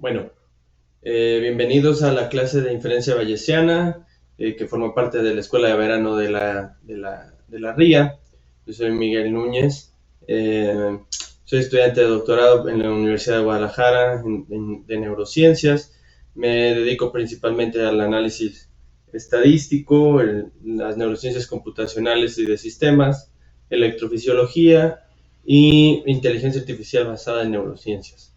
Bueno, bienvenidos a la clase de inferencia bayesiana que forma parte de la Escuela de Verano de la RIA. Yo soy Miguel Núñez, soy estudiante de doctorado en la Universidad de Guadalajara de neurociencias. Me dedico principalmente al análisis estadístico, las neurociencias computacionales y de sistemas, electrofisiología y inteligencia artificial basada en neurociencias.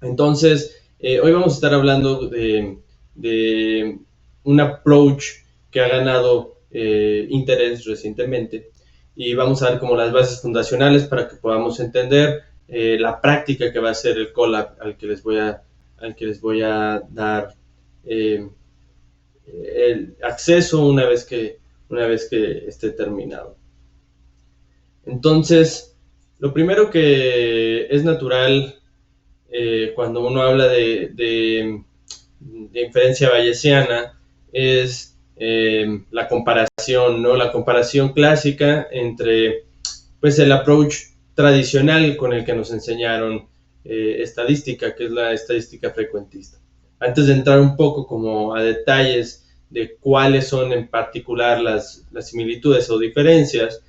Entonces, hoy vamos a estar hablando de un approach que ha ganado interés recientemente y vamos a ver como las bases fundacionales para que podamos entender la práctica que va a ser el Colab al que les voy a dar el acceso una vez que esté terminado. Entonces, lo primero que es natural cuando uno habla de inferencia bayesiana es la comparación, ¿no? La comparación clásica entre pues, el approach tradicional con el que nos enseñaron estadística, que es la estadística frecuentista. Antes de entrar un poco como a detalles de cuáles son en particular las similitudes o diferencias,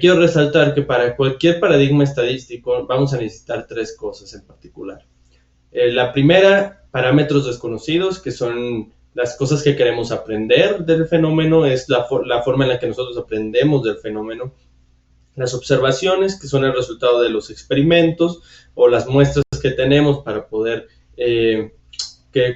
quiero resaltar que para cualquier paradigma estadístico vamos a necesitar tres cosas en particular. La primera, parámetros desconocidos, que son las cosas que queremos aprender del fenómeno, es la forma en la que nosotros aprendemos del fenómeno. Las observaciones, que son el resultado de los experimentos o las muestras que tenemos para poder,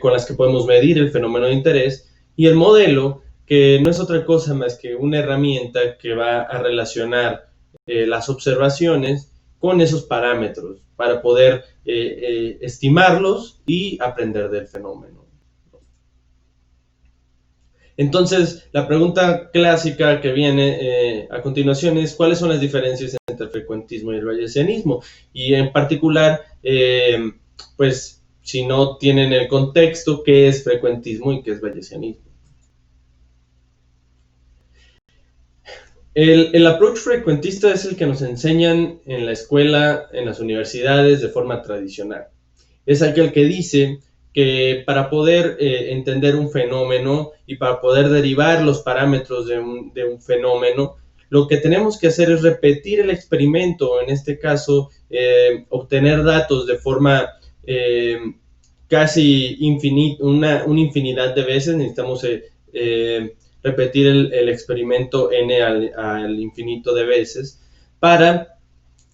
con las que podemos medir el fenómeno de interés. Y el modelo, que no es otra cosa más que una herramienta que va a relacionar las observaciones con esos parámetros para poder estimarlos y aprender del fenómeno. Entonces, la pregunta clásica que viene a continuación es ¿cuáles son las diferencias entre el frecuentismo y el bayesianismo? Y en particular, pues si no tienen el contexto, ¿qué es frecuentismo y qué es bayesianismo? El approach frecuentista es el que nos enseñan en la escuela, en las universidades, de forma tradicional. Es aquel que dice que para poder entender un fenómeno y para poder derivar los parámetros de un fenómeno, lo que tenemos que hacer es repetir el experimento, en este caso, obtener datos de forma casi infinita, una infinidad de veces. Necesitamos repetir el experimento n al infinito de veces para,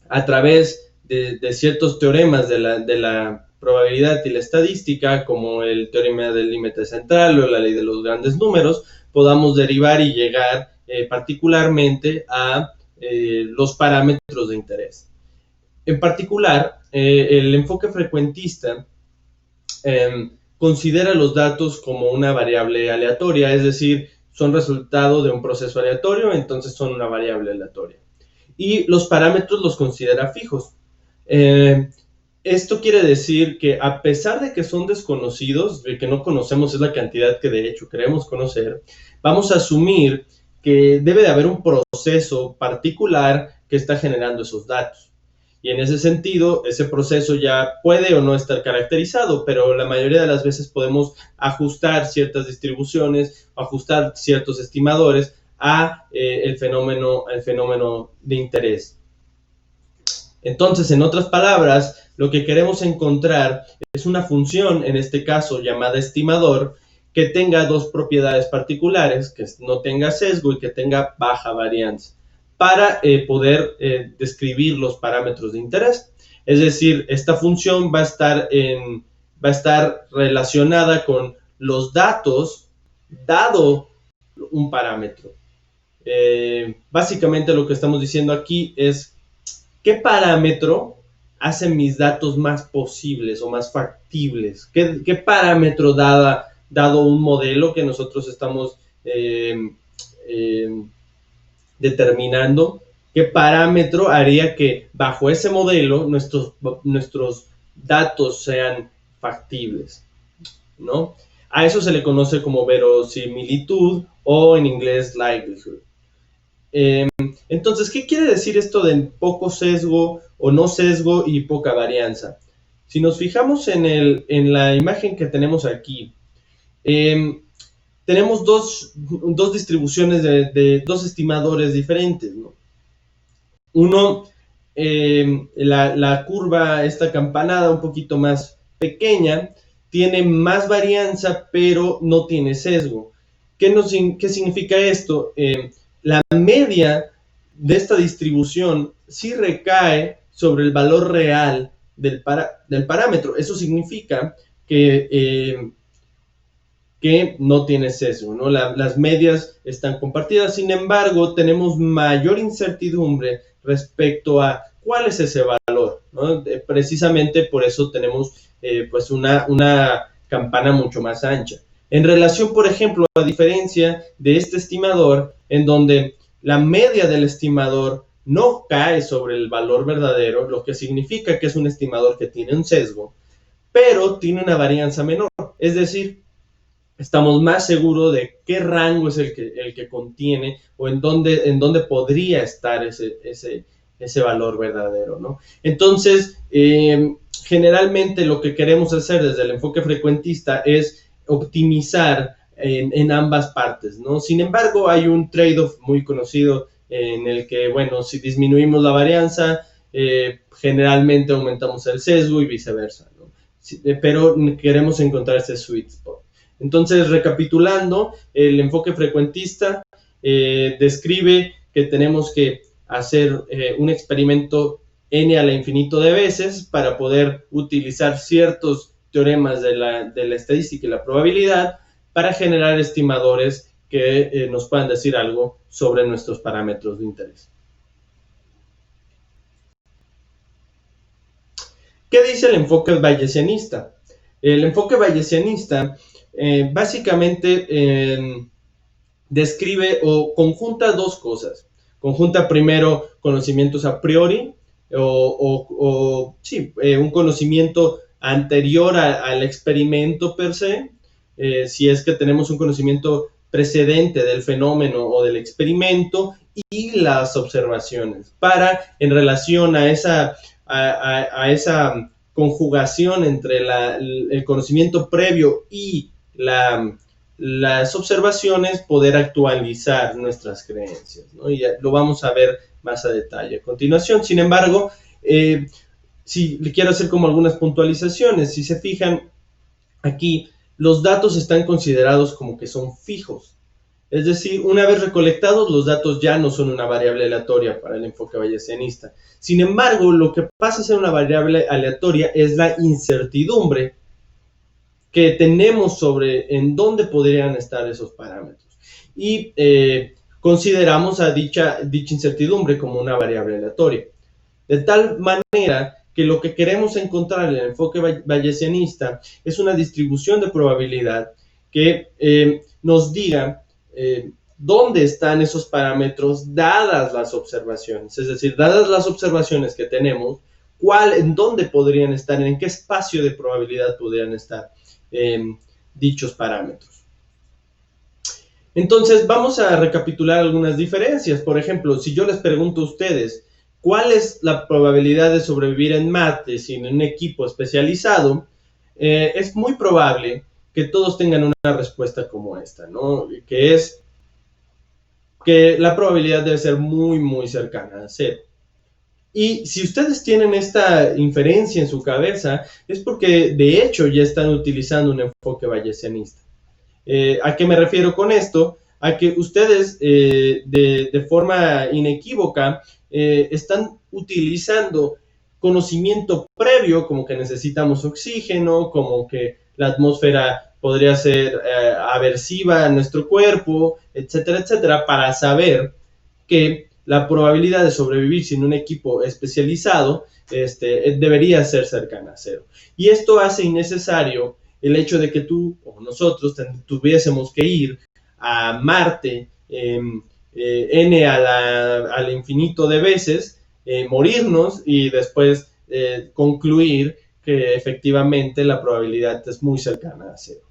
a través de ciertos teoremas de la probabilidad y la estadística, como el teorema del límite central o la ley de los grandes números, podamos derivar y llegar particularmente a los parámetros de interés. En particular, el enfoque frecuentista considera los datos como una variable aleatoria, es decir, son resultado de un proceso aleatorio, entonces son una variable aleatoria. Y los parámetros los considera fijos. Esto quiere decir que a pesar de que son desconocidos, de que no conocemos es la cantidad que de hecho queremos conocer, vamos a asumir que debe de haber un proceso particular que está generando esos datos. Y en ese sentido, ese proceso ya puede o no estar caracterizado, pero la mayoría de las veces podemos ajustar ciertas distribuciones, ajustar ciertos estimadores a el fenómeno de interés. Entonces, en otras palabras, lo que queremos encontrar es una función, en este caso llamada estimador, que tenga dos propiedades particulares, que no tenga sesgo y que tenga baja varianza, para poder describir los parámetros de interés. Es decir, esta función va a estar relacionada con los datos dado un parámetro. Básicamente lo que estamos diciendo aquí es ¿qué parámetro hace mis datos más posibles o más factibles? ¿Qué parámetro dado un modelo que nosotros estamos determinando, qué parámetro haría que bajo ese modelo nuestros datos sean factibles, ¿no? A eso se le conoce como verosimilitud o en inglés likelihood. Entonces, ¿qué quiere decir esto de poco sesgo o no sesgo y poca varianza? Si nos fijamos en la imagen que tenemos aquí, tenemos dos distribuciones de dos estimadores diferentes, ¿no? Uno, la curva, esta campanada un poquito más pequeña, tiene más varianza, pero no tiene sesgo. ¿Qué significa esto? La media de esta distribución sí recae sobre el valor real del parámetro. Eso significa que no tiene sesgo, ¿no? Las medias están compartidas, sin embargo, tenemos mayor incertidumbre respecto a cuál es ese valor, ¿no? Precisamente por eso tenemos pues una campana mucho más ancha. En relación, por ejemplo, a diferencia de este estimador, en donde la media del estimador no cae sobre el valor verdadero, lo que significa que es un estimador que tiene un sesgo, pero tiene una varianza menor, es decir, estamos más seguros de qué rango es el que contiene o en dónde podría estar ese valor verdadero, ¿no? Entonces, generalmente lo que queremos hacer desde el enfoque frecuentista es optimizar en ambas partes, ¿no? Sin embargo, hay un trade-off muy conocido en el que, bueno, si disminuimos la varianza, generalmente aumentamos el sesgo y viceversa, ¿no? Pero queremos encontrar ese sweet spot. Entonces, recapitulando, el enfoque frecuentista describe que tenemos que hacer un experimento n a la infinito de veces para poder utilizar ciertos teoremas de la estadística y la probabilidad para generar estimadores que nos puedan decir algo sobre nuestros parámetros de interés. ¿Qué dice el enfoque bayesianista? El enfoque bayesianista básicamente describe o conjunta dos cosas. Conjunta primero conocimientos a priori un conocimiento anterior al experimento per se, si es que tenemos un conocimiento precedente del fenómeno o del experimento, y las observaciones para, en relación a esa conjugación entre el conocimiento previo y las observaciones, poder actualizar nuestras creencias, ¿no? Y lo vamos a ver más a detalle a continuación. Sin embargo, si le quiero hacer como algunas puntualizaciones, si se fijan aquí, los datos están considerados como que son fijos. Es decir, una vez recolectados, los datos ya no son una variable aleatoria para el enfoque bayesianista. Sin embargo, lo que pasa a ser una variable aleatoria es la incertidumbre que tenemos sobre en dónde podrían estar esos parámetros. Y consideramos a dicha incertidumbre como una variable aleatoria. De tal manera que lo que queremos encontrar en el enfoque bayesianista es una distribución de probabilidad que nos diga dónde están esos parámetros dadas las observaciones. Es decir, dadas las observaciones que tenemos, en dónde podrían estar, en qué espacio de probabilidad podrían estar dichos parámetros. Entonces, vamos a recapitular algunas diferencias. Por ejemplo, si yo les pregunto a ustedes, ¿cuál es la probabilidad de sobrevivir en Marte sin un equipo especializado? Es muy probable que todos tengan una respuesta como esta, ¿no? Que es que la probabilidad debe ser muy, muy cercana a cero. Y si ustedes tienen esta inferencia en su cabeza, es porque de hecho ya están utilizando un enfoque bayesianista. ¿A qué me refiero con esto? A que ustedes de forma inequívoca están utilizando conocimiento previo, como que necesitamos oxígeno, como que la atmósfera podría ser aversiva a nuestro cuerpo, etcétera, etcétera, para saber que la probabilidad de sobrevivir sin un equipo especializado debería ser cercana a cero. Y esto hace innecesario el hecho de que tú o nosotros tuviésemos que ir a Marte n al infinito de veces, morirnos y después concluir que efectivamente la probabilidad es muy cercana a cero.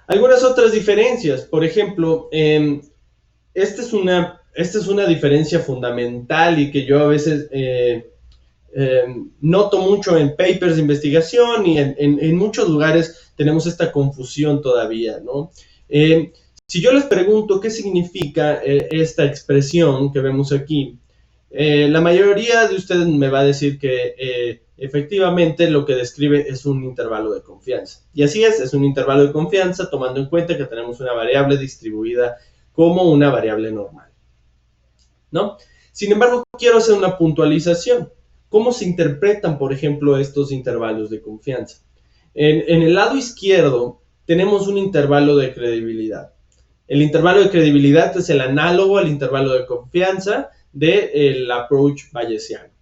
Algunas otras diferencias, por ejemplo, esta es una diferencia fundamental y que yo a veces noto mucho en papers de investigación y en muchos lugares tenemos esta confusión todavía, ¿no? Si yo les pregunto qué significa esta expresión que vemos aquí, la mayoría de ustedes me va a decir que efectivamente lo que describe es un intervalo de confianza. Y así es un intervalo de confianza tomando en cuenta que tenemos una variable distribuida como una variable normal, ¿no? Sin embargo, quiero hacer una puntualización. ¿Cómo se interpretan, por ejemplo, estos intervalos de confianza? En el lado izquierdo tenemos un intervalo de credibilidad. El intervalo de credibilidad es el análogo al intervalo de confianza del approach bayesiano.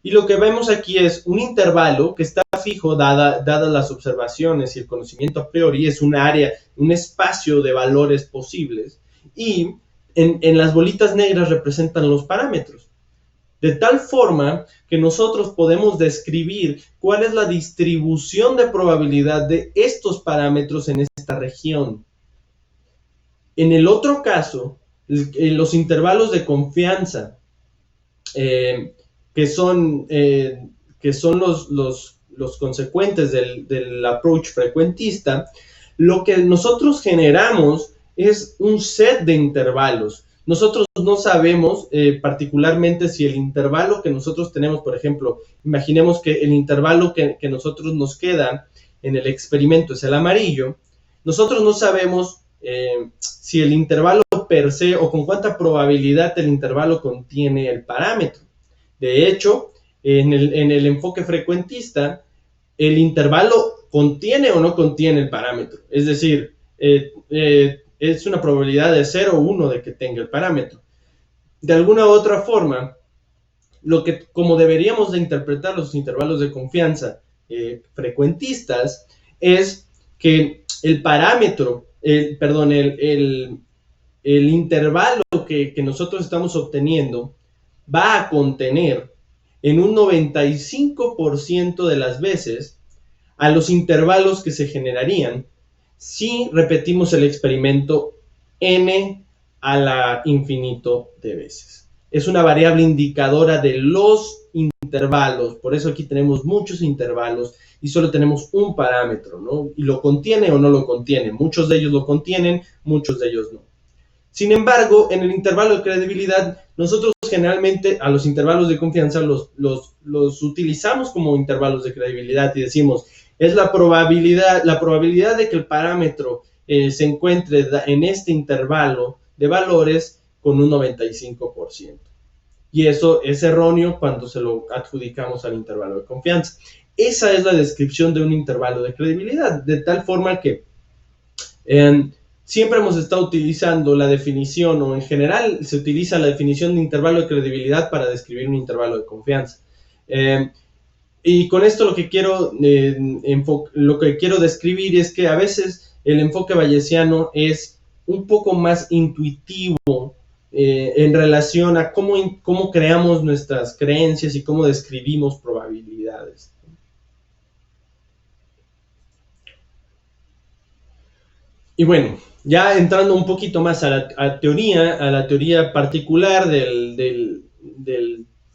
Y lo que vemos aquí es un intervalo que está fijo dadas las observaciones y el conocimiento a priori, es un área, un espacio de valores posibles, y en las bolitas negras representan los parámetros. De tal forma que nosotros podemos describir cuál es la distribución de probabilidad de estos parámetros en esta región. En el otro caso, los intervalos de confianza, que son los consecuentes del approach frecuentista, lo que nosotros generamos es un set de intervalos. Nosotros no sabemos particularmente si el intervalo que nosotros tenemos, por ejemplo, imaginemos que el intervalo que nosotros nos queda en el experimento es el amarillo. Nosotros no sabemos si el intervalo per se o con cuánta probabilidad el intervalo contiene el parámetro. De hecho, en el enfoque frecuentista, el intervalo contiene o no contiene el parámetro. Es decir, es una probabilidad de 0 o 1 de que tenga el parámetro. De alguna u otra forma, como deberíamos de interpretar los intervalos de confianza frecuentistas, es que el parámetro, el intervalo que nosotros estamos obteniendo va a contener en un 95% de las veces a los intervalos que se generarían si repetimos el experimento n a la infinito de veces. Es una variable indicadora de los intervalos, por eso aquí tenemos muchos intervalos y solo tenemos un parámetro, ¿no? Y lo contiene o no lo contiene. Muchos de ellos lo contienen, muchos de ellos no. Sin embargo, en el intervalo de credibilidad, nosotros generalmente a los intervalos de confianza los utilizamos como intervalos de credibilidad y decimos, es la probabilidad de que el parámetro se encuentre en este intervalo de valores con un 95%. Y eso es erróneo cuando se lo adjudicamos al intervalo de confianza. Esa es la descripción de un intervalo de credibilidad, de tal forma que siempre hemos estado utilizando la definición, o en general se utiliza la definición de intervalo de credibilidad para describir un intervalo de confianza. Y con esto lo que quiero describir es que a veces el enfoque bayesiano es un poco más intuitivo en relación a cómo creamos nuestras creencias y cómo describimos probabilidades. Y bueno, ya entrando un poquito más a la teoría particular del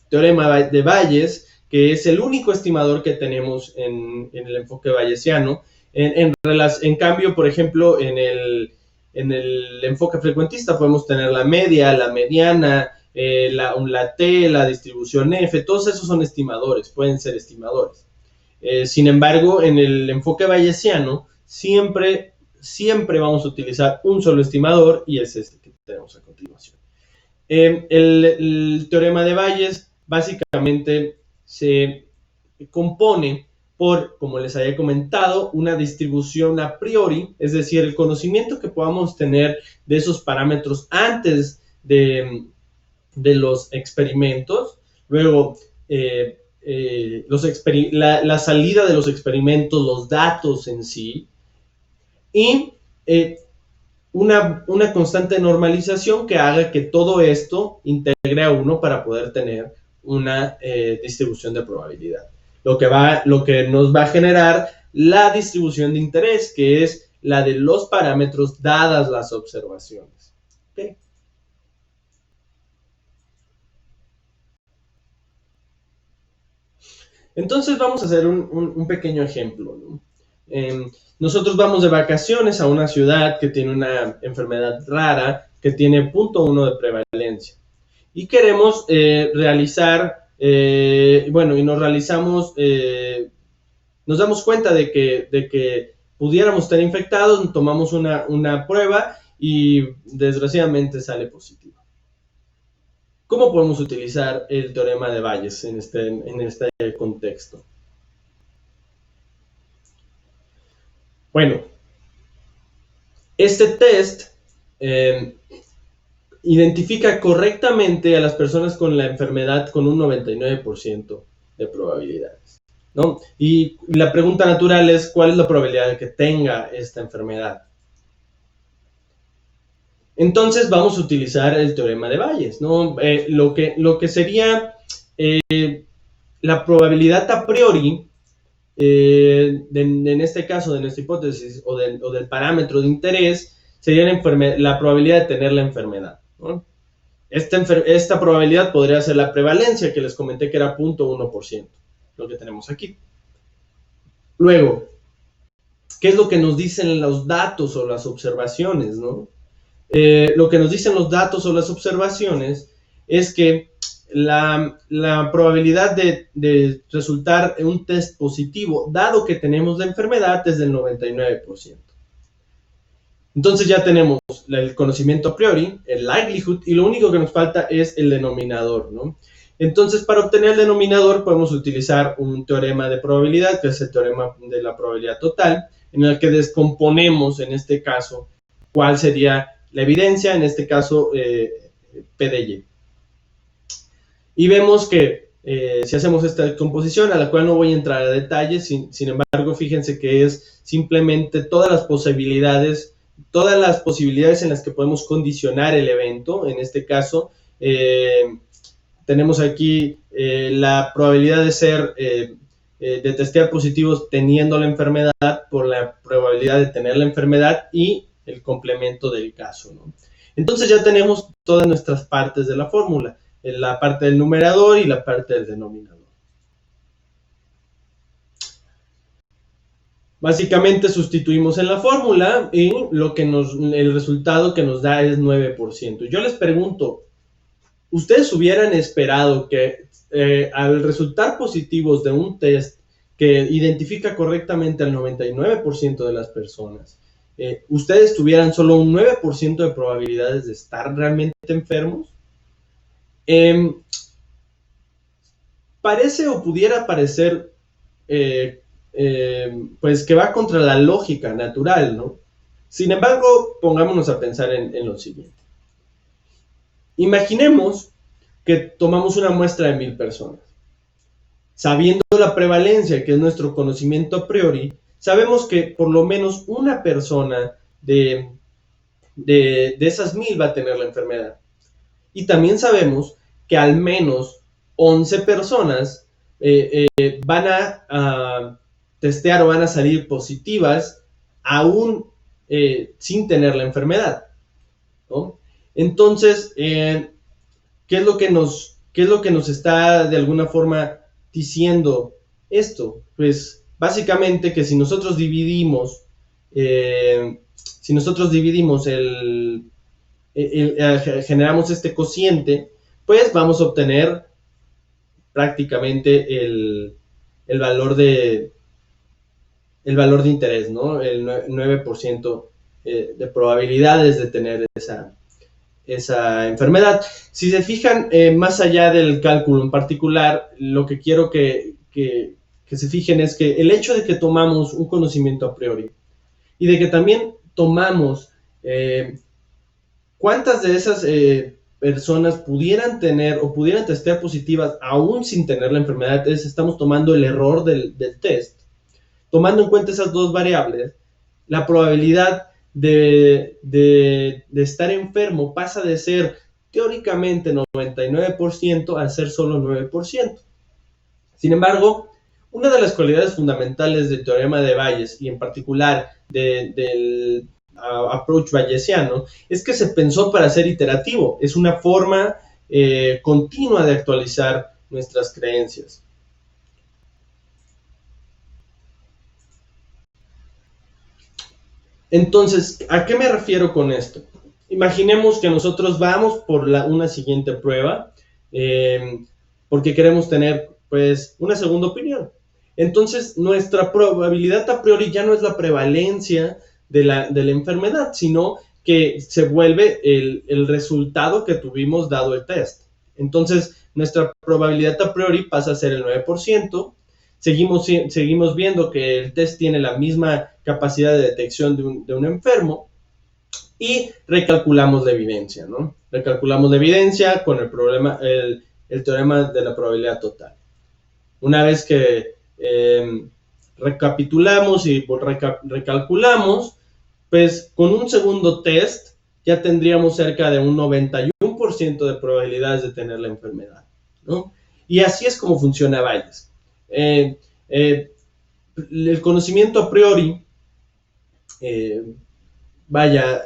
teorema de Bayes, que es el único estimador que tenemos en el enfoque bayesiano. En cambio, por ejemplo, en el enfoque frecuentista podemos tener la media, la mediana, la T, la distribución F, todos esos son estimadores, pueden ser estimadores. Sin embargo, en el enfoque bayesiano siempre vamos a utilizar un solo estimador y es este que tenemos a continuación. El teorema de Bayes básicamente se compone por, como les había comentado, una distribución a priori, es decir, el conocimiento que podamos tener de esos parámetros antes de los experimentos, luego la salida de los experimentos, los datos en sí, y una constante normalización que haga que todo esto integre a uno para poder tener una distribución de probabilidad. Lo que nos va a generar la distribución de interés, que es la de los parámetros dadas las observaciones. ¿Okay? Entonces vamos a hacer un pequeño ejemplo, ¿no? Nosotros vamos de vacaciones a una ciudad que tiene una enfermedad rara, que tiene 0.1 de prevalencia. Y queremos realizar, bueno, y nos realizamos, nos damos cuenta de que pudiéramos estar infectados, tomamos una prueba y desgraciadamente sale positiva. ¿Cómo podemos utilizar el teorema de Bayes en este contexto? Bueno, este test identifica correctamente a las personas con la enfermedad con un 99% de probabilidades, ¿no? Y la pregunta natural es, ¿cuál es la probabilidad de que tenga esta enfermedad? Entonces vamos a utilizar el teorema de Bayes, ¿no? Lo que sería la probabilidad a priori, en este caso, de nuestra hipótesis, o del parámetro de interés, sería la probabilidad de tener la enfermedad, ¿no? Esta probabilidad podría ser la prevalencia, que les comenté que era 0.1%, lo que tenemos aquí. Luego, ¿qué es lo que nos dicen los datos o las observaciones, ¿no? Lo que nos dicen los datos o las observaciones es que la probabilidad de resultar en un test positivo, dado que tenemos la enfermedad, es del 99%. Entonces ya tenemos el conocimiento a priori, el likelihood, y lo único que nos falta es el denominador, ¿no? Entonces, para obtener el denominador podemos utilizar un teorema de probabilidad, que es el teorema de la probabilidad total, en el que descomponemos, en este caso, cuál sería la evidencia, en este caso, P de Y. Y vemos que si hacemos esta composición, a la cual no voy a entrar a detalles, sin embargo, fíjense que es simplemente todas las posibilidades en las que podemos condicionar el evento. En este caso, tenemos aquí la probabilidad de testear positivos teniendo la enfermedad por la probabilidad de tener la enfermedad y el complemento del caso, ¿no? Entonces ya tenemos todas nuestras partes de la fórmula, la parte del numerador y la parte del denominador. Básicamente sustituimos en la fórmula y el resultado que nos da es 9%. Yo les pregunto, ¿ustedes hubieran esperado que al resultar positivos de un test que identifica correctamente al 99% de las personas, ustedes tuvieran solo un 9% de probabilidades de estar realmente enfermos? Parece o pudiera parecer pues que va contra la lógica natural, ¿no? Sin embargo, pongámonos a pensar en lo siguiente. Imaginemos que tomamos una muestra de 1000 personas. Sabiendo la prevalencia, que es nuestro conocimiento a priori, sabemos que por lo menos una persona de esas 1000 va a tener la enfermedad. Y también sabemos que al menos 11 personas van a testear o van a salir positivas aún sin tener la enfermedad, ¿no? Entonces, ¿qué es lo que nos está de alguna forma diciendo esto? Pues básicamente que si nosotros dividimos generamos este cociente, pues vamos a obtener prácticamente el valor de interés, ¿no? El 9% de probabilidades de tener esa enfermedad. Si se fijan, más allá del cálculo en particular, lo que quiero que se fijen es que el hecho de que tomamos un conocimiento a priori y de que también tomamos cuántas de esas personas pudieran tener o pudieran testear positivas aún sin tener la enfermedad, estamos tomando el error del test. Tomando en cuenta esas dos variables, la probabilidad de estar enfermo pasa de ser teóricamente 99% a ser solo 9%. Sin embargo, una de las cualidades fundamentales del teorema de Bayes y en particular del approach bayesiano es que se pensó para ser iterativo. Es una forma continua de actualizar nuestras creencias. Entonces, ¿a qué me refiero con esto? Imaginemos que nosotros vamos por una siguiente prueba porque queremos tener pues una segunda opinión. Entonces, nuestra probabilidad a priori ya no es la prevalencia de la enfermedad, sino que se vuelve el resultado que tuvimos dado el test. Entonces, nuestra probabilidad a priori pasa a ser el 9%. Seguimos viendo que el test tiene la misma capacidad de detección de un enfermo y recalculamos la evidencia, ¿no? Recalculamos la evidencia con el teorema de la probabilidad total. Una vez que recapitulamos y recalculamos, pues con un segundo test ya tendríamos cerca de un 91% de probabilidades de tener la enfermedad, ¿no? Y así es como funciona Bayes. El conocimiento a priori,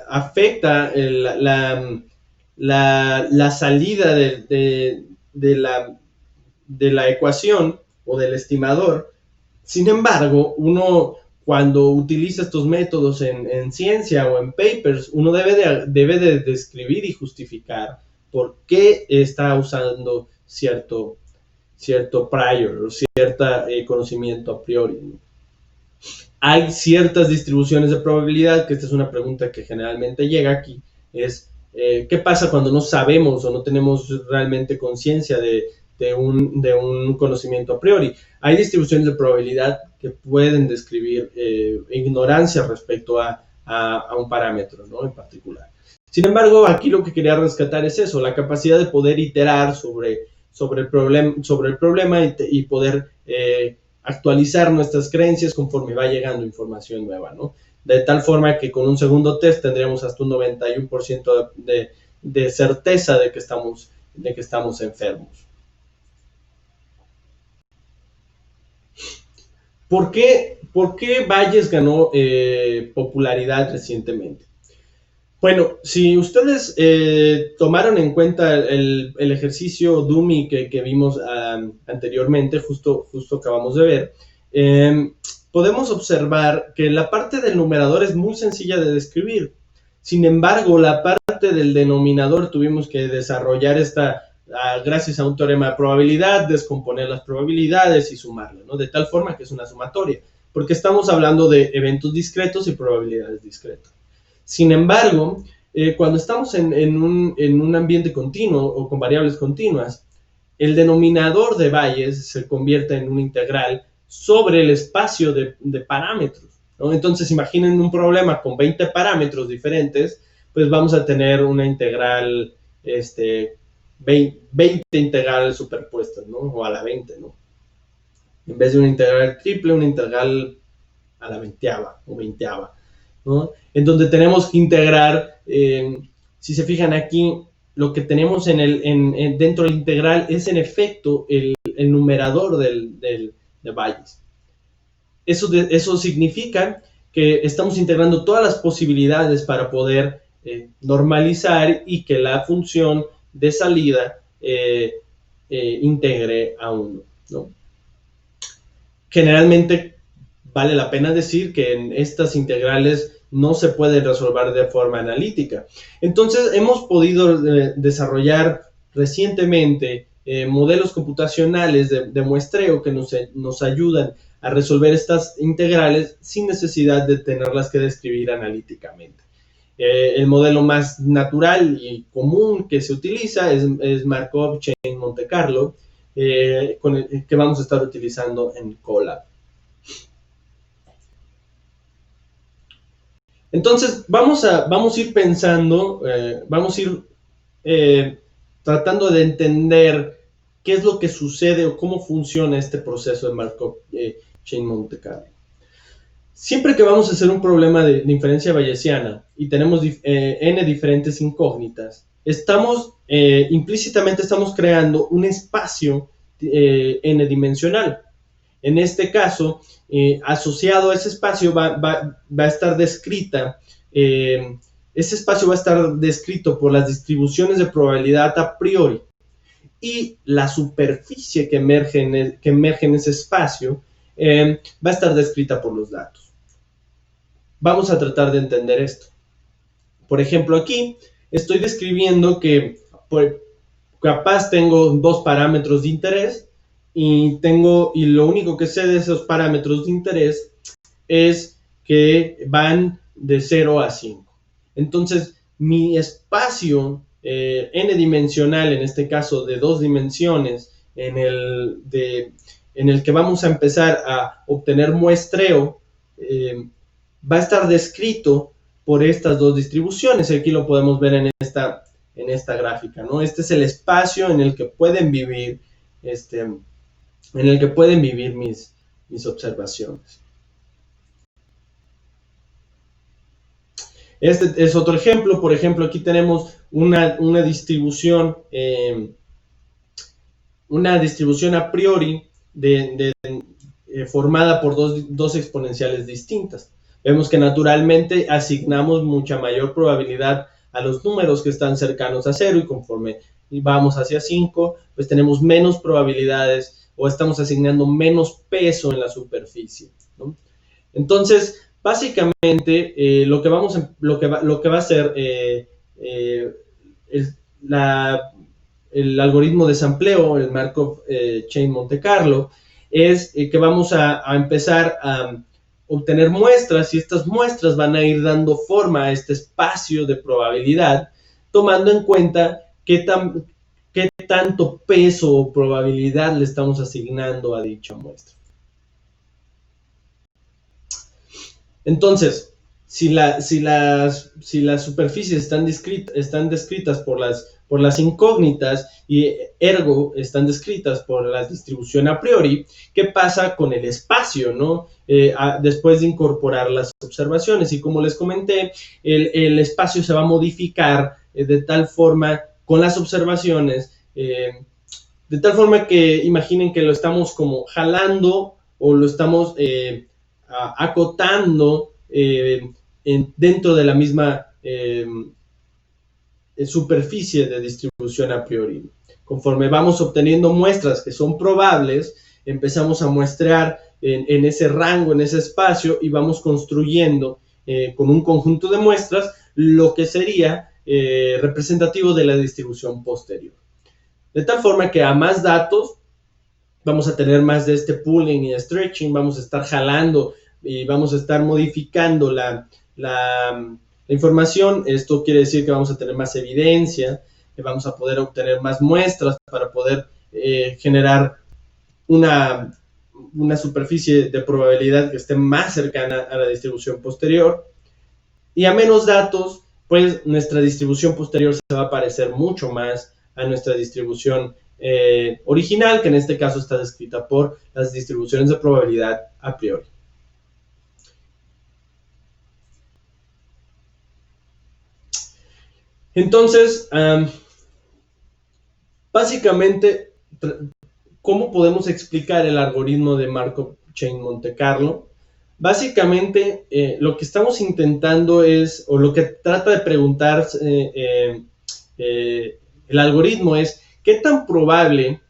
afecta la salida de la ecuación o del estimador. Sin embargo, uno cuando utiliza estos métodos en ciencia o en papers, uno debe de describir y justificar por qué está usando cierto prior o cierto conocimiento a priori, ¿no? Hay ciertas distribuciones de probabilidad, que esta es una pregunta que generalmente llega aquí, es ¿qué pasa cuando no sabemos o no tenemos realmente conciencia de un conocimiento a priori? Hay distribuciones de probabilidad que pueden describir ignorancia respecto a un parámetro, ¿no? En particular. Sin embargo, aquí lo que quería rescatar es eso, la capacidad de poder iterar sobre el problema y poder actualizar nuestras creencias conforme va llegando información nueva, ¿no? De tal forma que con un segundo test tendríamos hasta un 91% de certeza de que estamos enfermos. ¿Por qué Bayes ganó popularidad recientemente? Bueno, si ustedes tomaron en cuenta el ejercicio dummy que vimos anteriormente, justo acabamos de ver, podemos observar que la parte del numerador es muy sencilla de describir. Sin embargo, la parte del denominador tuvimos que desarrollar gracias a un teorema de probabilidad, descomponer las probabilidades y sumarlas, ¿no? De tal forma que es una sumatoria, porque estamos hablando de eventos discretos y probabilidades discretas. Sin embargo, cuando estamos en un ambiente continuo o con variables continuas, el denominador de Bayes se convierte en una integral sobre el espacio de parámetros, ¿no? Entonces, imaginen un problema con 20 parámetros diferentes, pues vamos a tener una integral, 20 integrales superpuestas, ¿no? O a la 20, ¿no? En vez de una integral triple, una integral a la 20ava o 20ava, ¿no? En donde tenemos que integrar, si se fijan aquí, lo que tenemos dentro del integral es en efecto el numerador de Bayes. Eso significa que estamos integrando todas las posibilidades para poder normalizar y que la función de salida integre a 1, ¿no? Generalmente vale la pena decir que en estas integrales no se pueden resolver de forma analítica. Entonces, hemos podido desarrollar recientemente modelos computacionales de muestreo que nos ayudan a resolver estas integrales sin necesidad de tenerlas que describir analíticamente. El modelo más natural y común que se utiliza es Markov Chain Monte Carlo, con el que vamos a estar utilizando en Colab. Entonces, vamos a ir pensando, vamos a ir tratando de entender qué es lo que sucede o cómo funciona este proceso de Markov Chain Monte Carlo. Siempre que vamos a hacer un problema de inferencia bayesiana y tenemos n diferentes incógnitas, implícitamente estamos creando un espacio n-dimensional. En este caso, asociado a ese espacio va a estar descrita, ese espacio va a estar descrito por las distribuciones de probabilidad a priori y la superficie que emerge en ese espacio va a estar descrita por los datos. vamos a tratar de entender esto. Por ejemplo, aquí estoy describiendo que capaz tengo dos parámetros de interés y lo único que sé de esos parámetros de interés es que van de 0 a 5. Entonces, mi espacio n dimensional, en este caso de 2 dimensiones, en el que vamos a empezar a obtener muestreo, va a estar descrito por estas dos distribuciones. Aquí lo podemos ver en esta gráfica, ¿no? Este es el espacio en el que pueden vivir, mis observaciones. Este es otro ejemplo. Por ejemplo, aquí tenemos una distribución a priori formada por dos exponenciales distintas. Vemos que naturalmente asignamos mucha mayor probabilidad a los números que están cercanos a 0 y conforme vamos hacia 5, pues tenemos menos probabilidades o estamos asignando menos peso en la superficie, ¿no? Entonces, básicamente, lo que va a hacer el algoritmo de sampleo, el Markov Chain Monte Carlo, es que vamos a empezar a obtener muestras y estas muestras van a ir dando forma a este espacio de probabilidad, tomando en cuenta qué tanto peso o probabilidad le estamos asignando a dicha muestra. Entonces, si las superficies están descritas por las incógnitas y ergo están descritas por la distribución a priori, ¿qué pasa con el espacio, ¿no? Después de incorporar las observaciones? Y como les comenté, el espacio se va a modificar de tal forma con las observaciones, de tal forma que imaginen que lo estamos como jalando o lo estamos acotando dentro de la misma superficie de distribución a priori. Conforme vamos obteniendo muestras que son probables, empezamos a muestrear en ese rango, en ese espacio, y vamos construyendo con un conjunto de muestras lo que sería representativo de la distribución posterior. De tal forma que a más datos vamos a tener más de este pooling y stretching, vamos a estar jalando y vamos a estar modificando la información. Esto quiere decir que vamos a tener más evidencia, que vamos a poder obtener más muestras para poder generar una superficie de probabilidad que esté más cercana a la distribución posterior. Y a menos datos, pues nuestra distribución posterior se va a parecer mucho más a nuestra distribución original, que en este caso está descrita por las distribuciones de probabilidad a priori. Entonces, básicamente, ¿cómo podemos explicar el algoritmo de Markov Chain Monte Carlo? Básicamente, lo que estamos intentando es, o lo que trata de preguntar el algoritmo es, ¿qué tan probable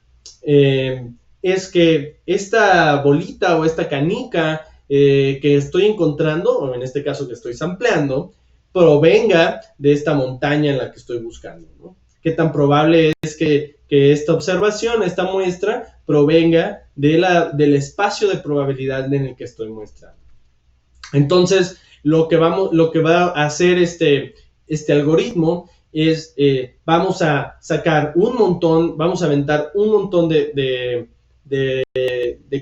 es que esta bolita o esta canica que estoy encontrando, o en este caso que estoy sampleando, provenga de esta montaña en la que estoy buscando, ¿no? ¿Qué tan probable es que esta observación, esta muestra, provenga del espacio de probabilidad en el que estoy muestrando? Entonces, lo que va a hacer este algoritmo es, vamos a sacar vamos a aventar un montón de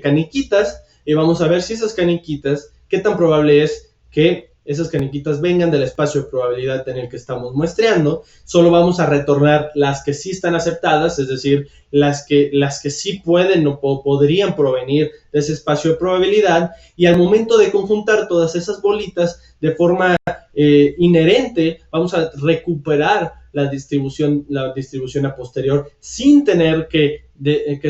caniquitas y vamos a ver si esas caniquitas, qué tan probable es que esas caniquitas vengan del espacio de probabilidad en el que estamos muestreando. Solo vamos a retornar las que sí están aceptadas, es decir, las que sí pueden o podrían provenir de ese espacio de probabilidad, y al momento de conjuntar todas esas bolitas de forma inherente, vamos a recuperar la distribución a posterior sin tener que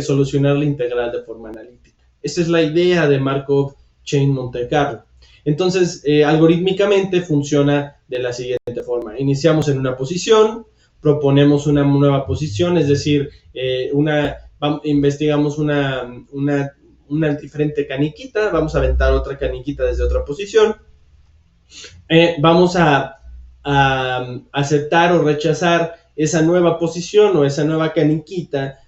solucionar la integral de forma analítica. Esa es la idea de Markov Chain Monte Carlo. Entonces, algorítmicamente funciona de la siguiente forma. Iniciamos en una posición, proponemos una nueva posición, es decir, investigamos una diferente caniquita, vamos a aventar otra caniquita desde otra posición, vamos a aceptar o rechazar esa nueva posición o esa nueva caniquita,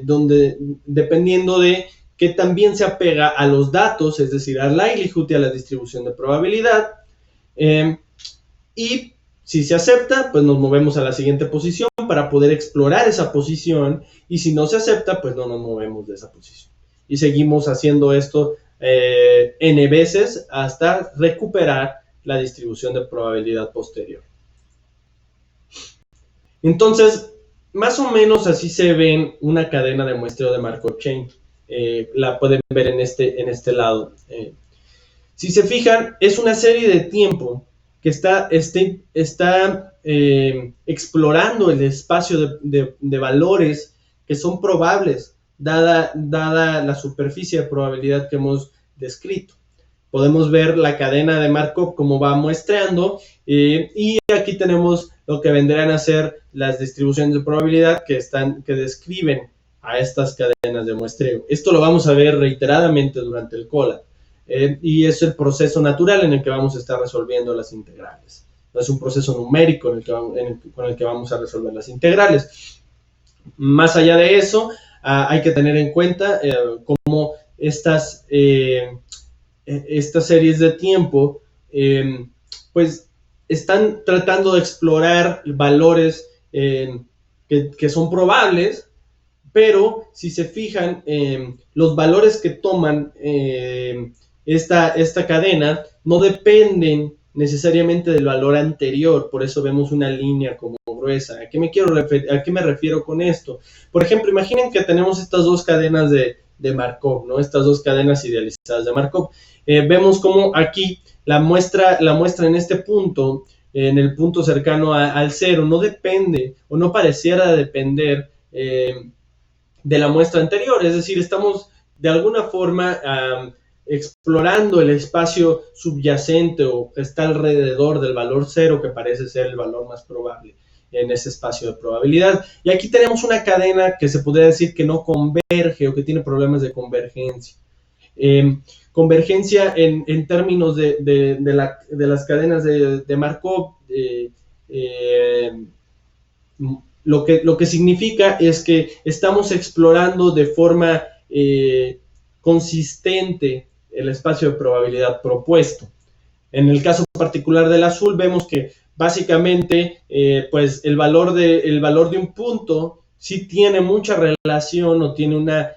donde dependiendo de que también se apega a los datos, es decir, al likelihood y a la distribución de probabilidad. Y si se acepta, pues nos movemos a la siguiente posición para poder explorar esa posición, y si no se acepta, pues no nos movemos de esa posición. Y seguimos haciendo esto n veces hasta recuperar la distribución de probabilidad posterior. Entonces, más o menos así se ven una cadena de muestreo de Markov Chain. La pueden ver en este lado. Si se fijan, es una serie de tiempo que está explorando el espacio de valores que son probables, dada la superficie de probabilidad que hemos descrito. Podemos ver la cadena de Markov como va muestreando, y aquí tenemos lo que vendrán a ser las distribuciones de probabilidad que describen a estas cadenas de muestreo. Esto lo vamos a ver reiteradamente durante el Colab. Y es el proceso natural en el que vamos a estar resolviendo las integrales. No es un proceso numérico con el que vamos a resolver las integrales. Más allá de eso, hay que tener en cuenta cómo estas series de tiempo pues están tratando de explorar valores que son probables, pero si se fijan, los valores que toman esta cadena no dependen necesariamente del valor anterior, por eso vemos una línea como gruesa. ¿A qué me refiero con esto? Por ejemplo, imaginen que tenemos estas dos cadenas de Markov, ¿no? Estas dos cadenas idealizadas de Markov. Vemos como aquí la muestra en este punto, en el punto cercano al cero, no depende o no pareciera depender de la muestra anterior, es decir, estamos de alguna forma explorando el espacio subyacente o que está alrededor del valor cero, que parece ser el valor más probable en ese espacio de probabilidad. Y aquí tenemos una cadena que se podría decir que no converge o que tiene problemas de convergencia. Convergencia en términos de las cadenas de Markov, lo que significa es que estamos explorando de forma consistente el espacio de probabilidad propuesto. En el caso particular del azul vemos que básicamente pues el valor de un punto sí tiene mucha relación o tiene una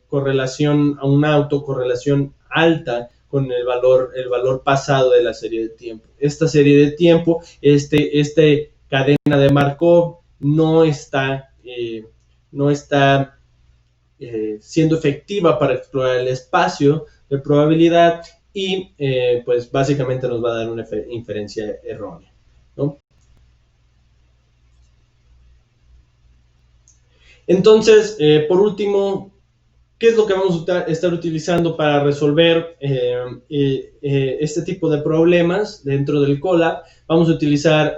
correlación, una autocorrelación alta con el valor pasado de la serie de tiempo. Esta serie de tiempo, cadena de Markov no está siendo efectiva para explorar el espacio de probabilidad, y pues básicamente nos va a dar una inferencia errónea, ¿no? Entonces, por último, ¿qué es lo que vamos a estar utilizando para resolver este tipo de problemas dentro del Colab? Vamos a utilizar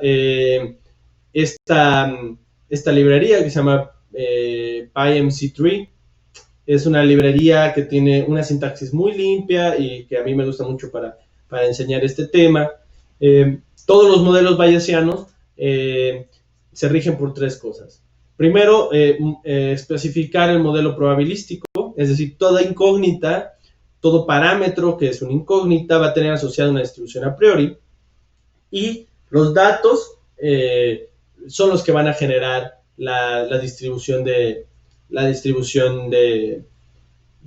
esta librería que se llama PyMC3. Es una librería que tiene una sintaxis muy limpia y que a mí me gusta mucho para enseñar este tema. Todos los modelos bayesianos se rigen por tres cosas. Primero, especificar el modelo probabilístico, es decir, toda incógnita, todo parámetro que es una incógnita va a tener asociada una distribución a priori, y los datos son los que van a generar la distribución de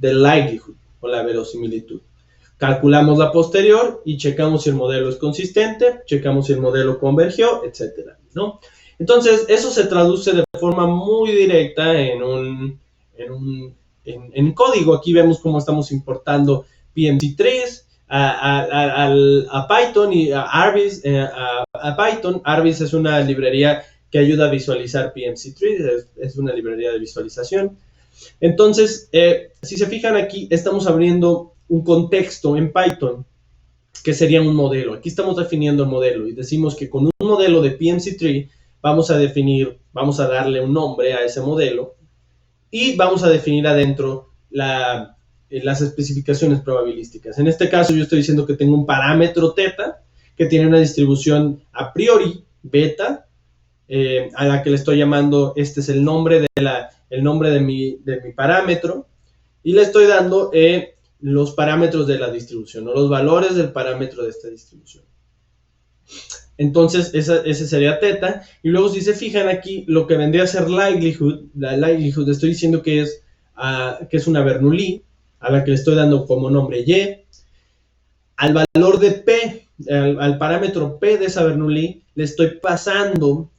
likelihood o la verosimilitud. Calculamos la posterior y checamos si el modelo es consistente, checamos si el modelo convergió, etcétera, ¿no? Entonces, eso se traduce de forma muy directa en código. Aquí vemos cómo estamos importando PMC3 a Python y a Arbis. A Python, Arbis es una librería que ayuda a visualizar PMC3, es una librería de visualización. Entonces, si se fijan aquí, estamos abriendo un contexto en Python que sería un modelo. Aquí estamos definiendo el modelo y decimos que con un modelo de PMC3 vamos a darle un nombre a ese modelo y vamos a definir adentro las especificaciones probabilísticas. En este caso yo estoy diciendo que tengo un parámetro θ que tiene una distribución a priori beta, a la que le estoy llamando, este es el nombre de mi parámetro, y le estoy dando los parámetros de la distribución, o los valores del parámetro de esta distribución. Entonces, ese sería teta. Y luego, si se fijan aquí, lo que vendría a ser likelihood, la likelihood, estoy diciendo que es una Bernoulli, a la que le estoy dando como nombre Y. Al valor de P, al parámetro P de esa Bernoulli, le estoy pasando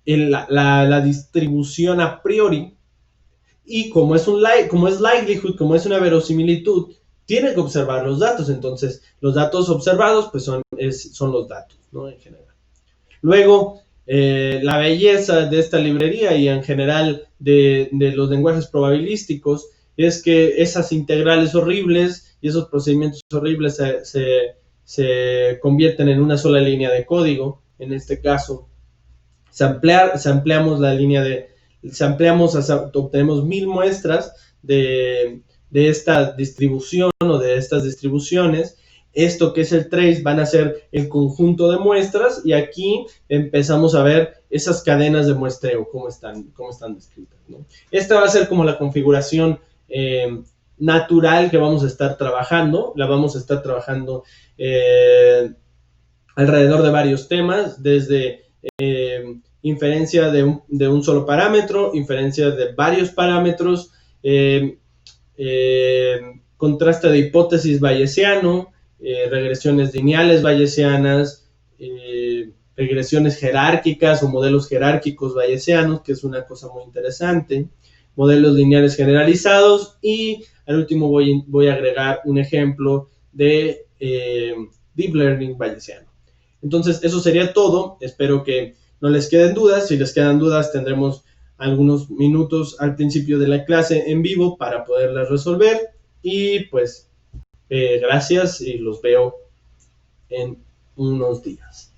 la distribución a priori. Y como es likelihood, como es una verosimilitud, tiene que observar los datos. Entonces, los datos observados pues son los datos, ¿no? En general. Luego, la belleza de esta librería y en general de los lenguajes probabilísticos es que esas integrales horribles y esos procedimientos horribles se convierten en una sola línea de código. En este caso, ampliamos la línea obtenemos 1000 muestras de esta distribución o de estas distribuciones. Esto que es el trace van a ser el conjunto de muestras, y aquí empezamos a ver esas cadenas de muestreo, cómo están descritas, ¿no? Esta va a ser como la configuración natural que vamos a estar trabajando. La vamos a estar trabajando alrededor de varios temas, desde inferencia de un solo parámetro, inferencia de varios parámetros, contraste de hipótesis bayesiano, regresiones lineales bayesianas, regresiones jerárquicas o modelos jerárquicos bayesianos, que es una cosa muy interesante, modelos lineales generalizados, y al último voy a agregar un ejemplo de Deep Learning bayesiano. Entonces, eso sería todo. Espero que no les queden dudas. Si les quedan dudas, tendremos algunos minutos al principio de la clase en vivo para poderlas resolver. Y pues, gracias, y los veo en unos días.